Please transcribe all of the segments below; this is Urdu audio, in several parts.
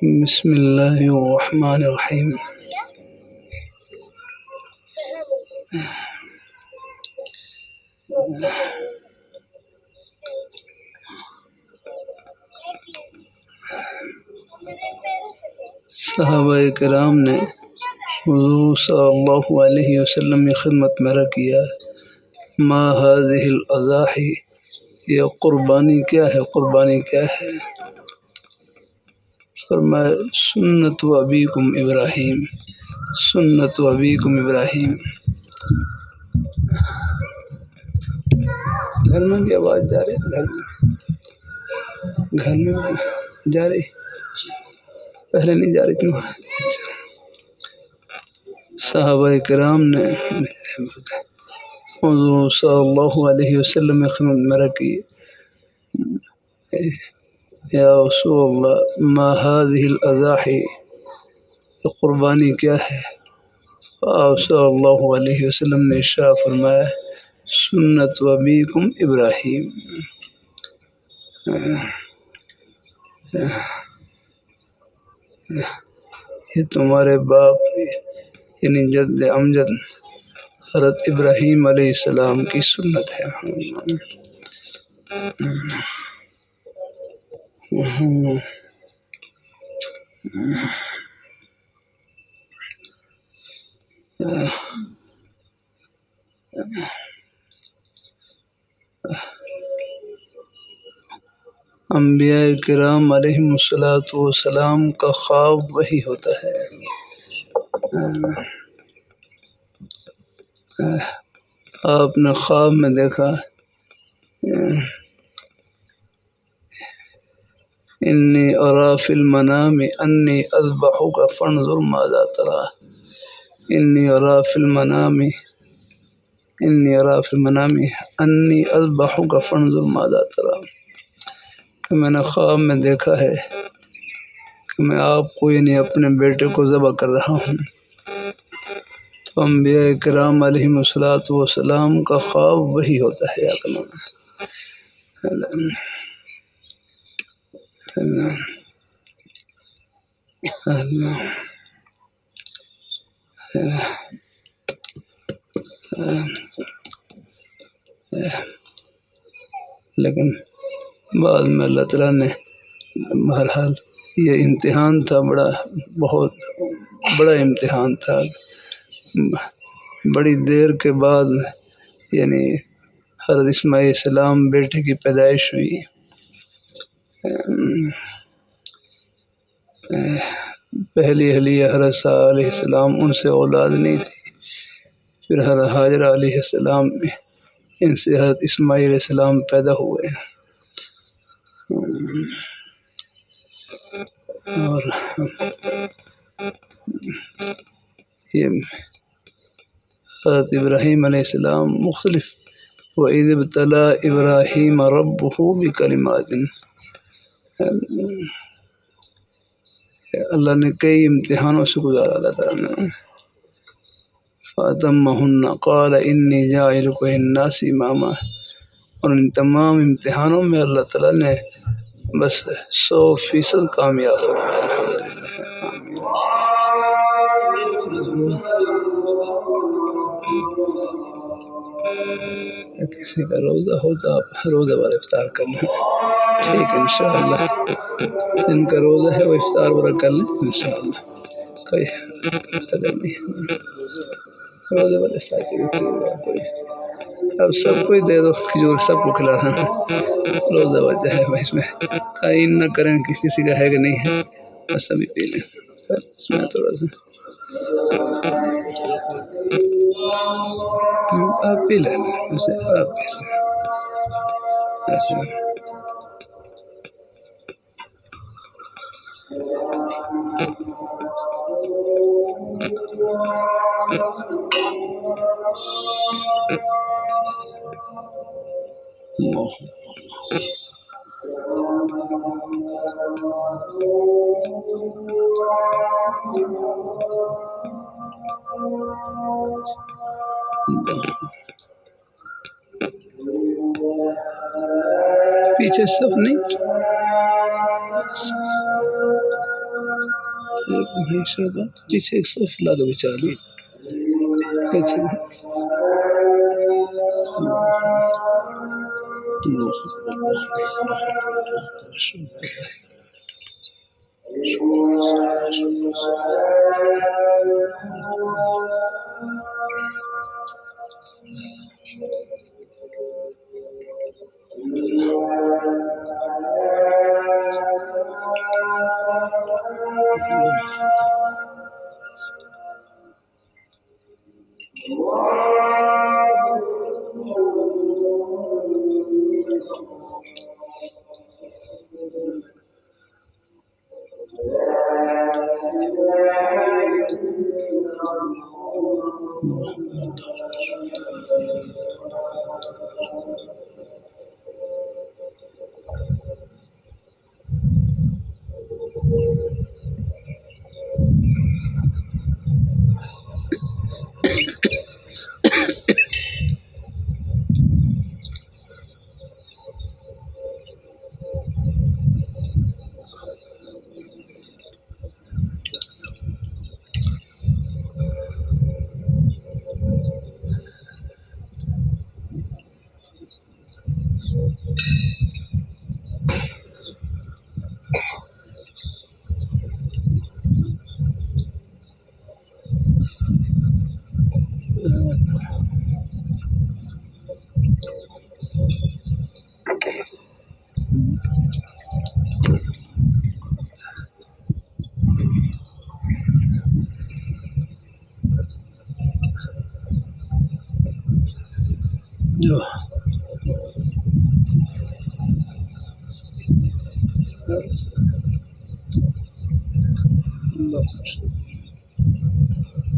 بسم اللہ الرحمن الرحیم۔ صحابہ کرام نے حضور صلی اللہ علیہ وسلم کی خدمت میں عرض کیا، ما هذه الاضاحی، یہ قربانی کیا ہے؟ قربانی کیا ہے؟ فرمایا سنت ابیکم ابراہیم، سنت ابیکم ابراہیم۔ گھر میں بھی آواز جا رہی؟ گھر میں جا رہی؟ پہلے نہیں جا رہی تھی۔ صحابہ کرام نے حضور صلی اللہ علیہ وسلم کی خدمت میں عرض کی، یا رسول اللہ ما هذه الاضاحی، قربانی کیا ہے؟ آپ صلی اللہ علیہ وسلم نے ارشاد فرمایا سنت ابیکم ابراہیم، یہ تمہارے باپ یعنی جد امجد حضرت ابراہیم علیہ السلام کی سنت ہے۔ انبیاء کرام علیہم السلام کا خواب وہی ہوتا ہے۔ آپ نے خواب میں دیکھا انی ارا فی المنام انی اذبحک فانظر ماذا ترى، انی ارا فی المنام انی ارا فی المنام انی اذبحک فانظر ماذا ترى، کہ میں نے خواب میں دیکھا ہے کہ میں آپ کو یعنی اپنے بیٹے کو ذبح کر رہا ہوں۔ تو انبیاء کرام علیہم السلام کا خواب وہی ہوتا ہے۔ لیکن بعد میں اللہ تعالیٰ نے بہرحال یہ امتحان تھا، بہت بڑا امتحان تھا۔ بڑی دیر کے بعد یعنی حضرت اسماعیل علیہ السلام بیٹے کی پیدائش ہوئی۔ پہلی اہلیہ حضرت سارہ علیہ السلام، ان سے اولاد نہیں تھی۔ پھر حضرت حاجرہ علیہ السلام ان سے حضرت اسماعیل علیہ السلام پیدا ہوئے۔ اور یہ حضرت ابراہیم علیہ السلام مختلف وَإِذِ ابْتَلَىٰ إِبْرَاهِيمَ رَبُّهُ بِكَلِمَاتٍ، اللہ نے کئی امتحانوں سے گزارا اللہ تعالیٰ نے۔ فَأَتَمَّهُنَّ قَالَ إِنِّي جَاعِلُكَ لِلنَّاسِ إِمَامًا، اور ان تمام امتحانوں میں اللہ تعالیٰ نے بس 100% کامیاب ہو گیا۔ کسی کا روزہ ہو تو آپ روزہ والا افطار کر لیں، ٹھیک ہے انشاءاللہ۔ جن کا روزہ ہے وہ افطار والا کر لیں انشاءاللہ، کوئی قدر نہیں۔ روزے والے ساتھی کوئی اب سب کو ہی دے دو کھجور، سب کو کھلانا، روزہ وجہ ہے، اس میں تعین نہ کریں کہ کسی کا ہے کہ نہیں ہے، بس سبھی پی لیں۔ اس میں تھوڑا سا آپ پی لیں، اسے آپ ایسے پیچھے سب نہیں پیچھے ایک صف لگا بچا دی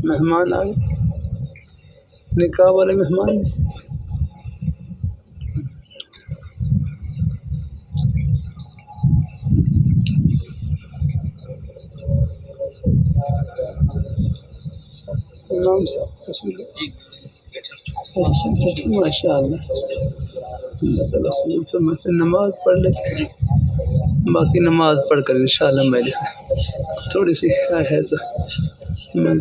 مہمان آئے نکاح والے مہمان امام صاحب ماشاء اللہ اللہ تعالیٰ خوب فرماتے ہیں نماز پڑھ لیتے ہیں باقی نماز پڑھ کر انشاءاللہ میں تھوڑی سی ہے تو میں